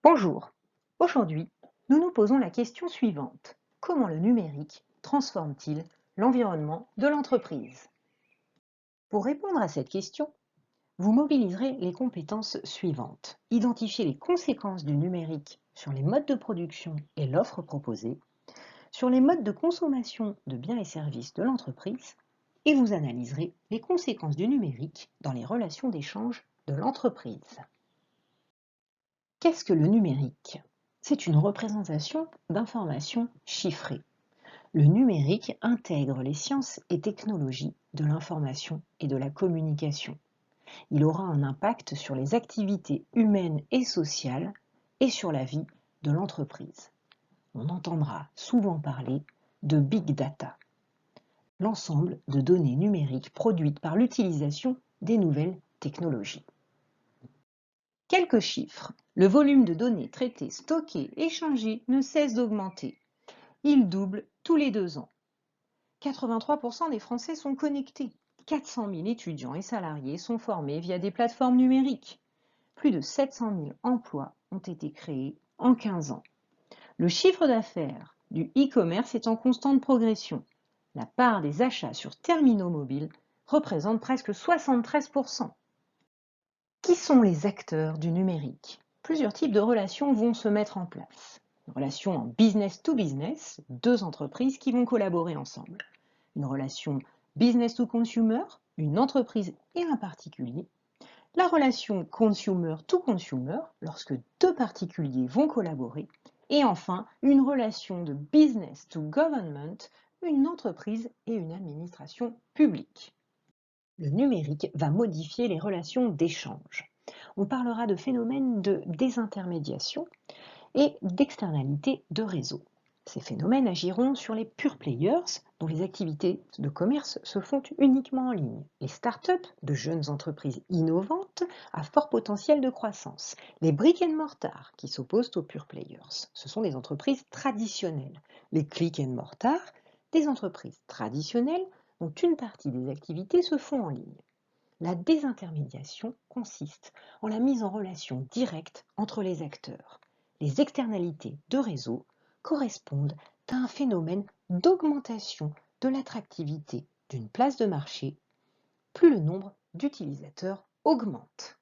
Bonjour. Aujourd'hui, nous nous posons la question suivante. Comment le numérique transforme-t-il l'environnement de l'entreprise? Pour répondre à cette question, vous mobiliserez les compétences suivantes. Identifier les conséquences du numérique sur les modes de production et l'offre proposée, sur les modes de consommation de biens et services de l'entreprise, et vous analyserez les conséquences du numérique dans les relations d'échange de l'entreprise. Qu'est-ce que le numérique? C'est une représentation d'informations chiffrées. Le numérique intègre les sciences et technologies de l'information et de la communication. Il aura un impact sur les activités humaines et sociales et sur la vie de l'entreprise. On entendra souvent parler de big data, l'ensemble de données numériques produites par l'utilisation des nouvelles technologies. Quelques chiffres. Le volume de données traitées, stockées, échangées ne cesse d'augmenter. Il double tous les 2 ans. 83% des Français sont connectés. 400 000 étudiants et salariés sont formés via des plateformes numériques. Plus de 700 000 emplois ont été créés en 15 ans. Le chiffre d'affaires du e-commerce est en constante progression. La part des achats sur terminaux mobiles représente presque 73%. Qui sont les acteurs du numérique? Plusieurs types de relations vont se mettre en place. Une relation en business to business, deux entreprises qui vont collaborer ensemble. Une relation business to consumer, une entreprise et un particulier. La relation consumer to consumer, lorsque deux particuliers vont collaborer. Et enfin, une relation de business to government, une entreprise et une administration publique. Le numérique va modifier les relations d'échange. On parlera de phénomènes de désintermédiation et d'externalité de réseau. Ces phénomènes agiront sur les pure players, dont les activités de commerce se font uniquement en ligne. Les startups, de jeunes entreprises innovantes à fort potentiel de croissance. Les brick and mortar, qui s'opposent aux pure players. Ce sont des entreprises traditionnelles. Les click and mortar, des entreprises traditionnelles dont une partie des activités se font en ligne. La désintermédiation consiste en la mise en relation directe entre les acteurs. Les externalités de réseau correspondent à un phénomène d'augmentation de l'attractivité d'une place de marché, plus le nombre d'utilisateurs augmente.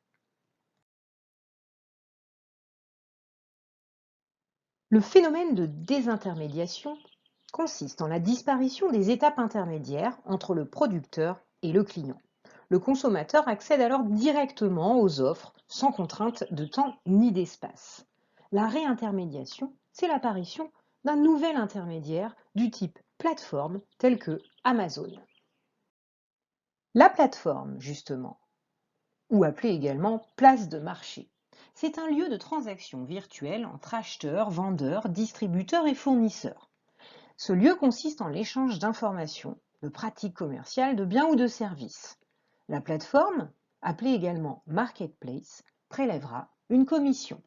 Le phénomène de désintermédiation consiste en la disparition des étapes intermédiaires entre le producteur et le client. Le consommateur accède alors directement aux offres sans contrainte de temps ni d'espace. La réintermédiation, c'est l'apparition d'un nouvel intermédiaire du type plateforme tel que Amazon. La plateforme, justement, ou appelée également place de marché, c'est un lieu de transaction virtuelle entre acheteurs, vendeurs, distributeurs et fournisseurs. Ce lieu consiste en l'échange d'informations, de pratiques commerciales, de biens ou de services. La plateforme, appelée également marketplace, prélèvera une commission.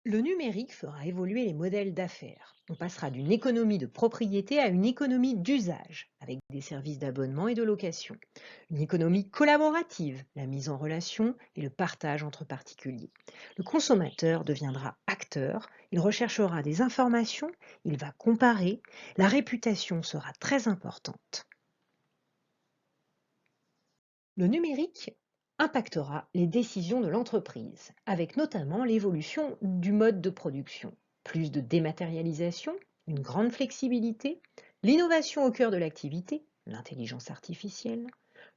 Le numérique fera évoluer les modèles d'affaires. On passera d'une économie de propriété à une économie d'usage, avec des services d'abonnement et de location. Une économie collaborative, la mise en relation et le partage entre particuliers. Le consommateur deviendra acteur, il recherchera des informations, il va comparer, la réputation sera très importante. Le numérique impactera les décisions de l'entreprise, avec notamment l'évolution du mode de production. Plus de dématérialisation, une grande flexibilité, l'innovation au cœur de l'activité, l'intelligence artificielle,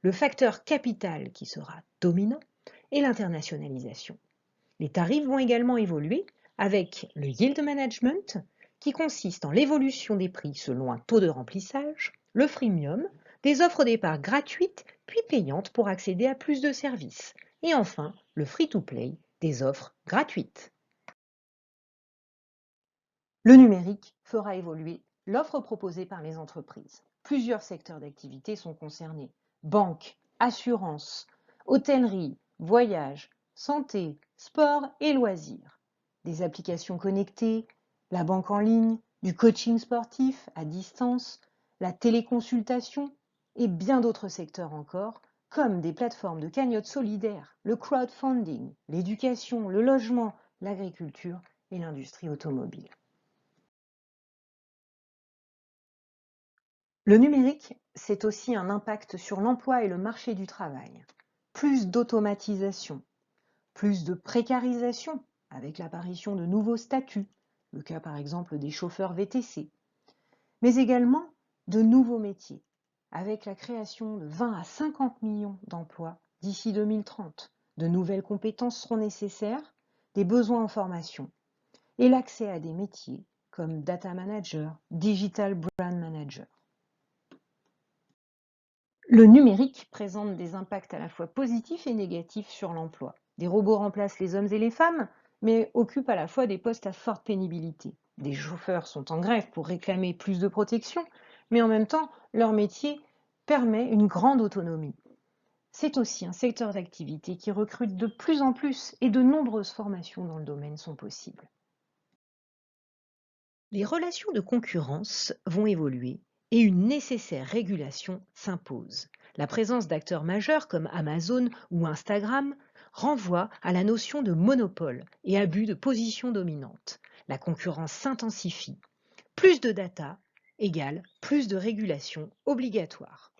le facteur capital qui sera dominant et l'internationalisation. Les tarifs vont également évoluer avec le yield management qui consiste en l'évolution des prix selon un taux de remplissage, le freemium, des offres au départ gratuites puis payantes pour accéder à plus de services, et enfin le free-to-play, des offres gratuites. Le numérique fera évoluer l'offre proposée par les entreprises. Plusieurs secteurs d'activité sont concernés. Banque, assurance, hôtellerie, voyage, santé, sport et loisirs. Des applications connectées, la banque en ligne, du coaching sportif à distance, la téléconsultation et bien d'autres secteurs encore, comme des plateformes de cagnotte solidaire, le crowdfunding, l'éducation, le logement, l'agriculture et l'industrie automobile. Le numérique, c'est aussi un impact sur l'emploi et le marché du travail. Plus d'automatisation, plus de précarisation avec l'apparition de nouveaux statuts, le cas par exemple des chauffeurs VTC, mais également de nouveaux métiers, avec la création de 20 à 50 millions d'emplois d'ici 2030. De nouvelles compétences seront nécessaires, des besoins en formation et l'accès à des métiers comme data manager, digital brand manager. Le numérique présente des impacts à la fois positifs et négatifs sur l'emploi. Des robots remplacent les hommes et les femmes, mais occupent à la fois des postes à forte pénibilité. Des chauffeurs sont en grève pour réclamer plus de protection, mais en même temps, leur métier permet une grande autonomie. C'est aussi un secteur d'activité qui recrute de plus en plus et de nombreuses formations dans le domaine sont possibles. Les relations de concurrence vont évoluer et une nécessaire régulation s'impose. La présence d'acteurs majeurs comme Amazon ou Instagram renvoie à la notion de monopole et abus de position dominante. La concurrence s'intensifie. Plus de data égale plus de régulation obligatoire.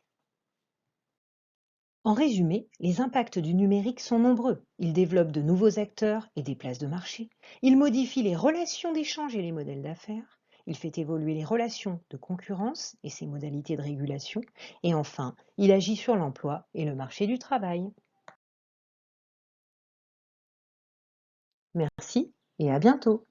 En résumé, les impacts du numérique sont nombreux. Il développe de nouveaux acteurs et des places de marché. Il modifie les relations d'échange et les modèles d'affaires. Il fait évoluer les relations de concurrence et ses modalités de régulation. Et enfin, il agit sur l'emploi et le marché du travail. Merci et à bientôt.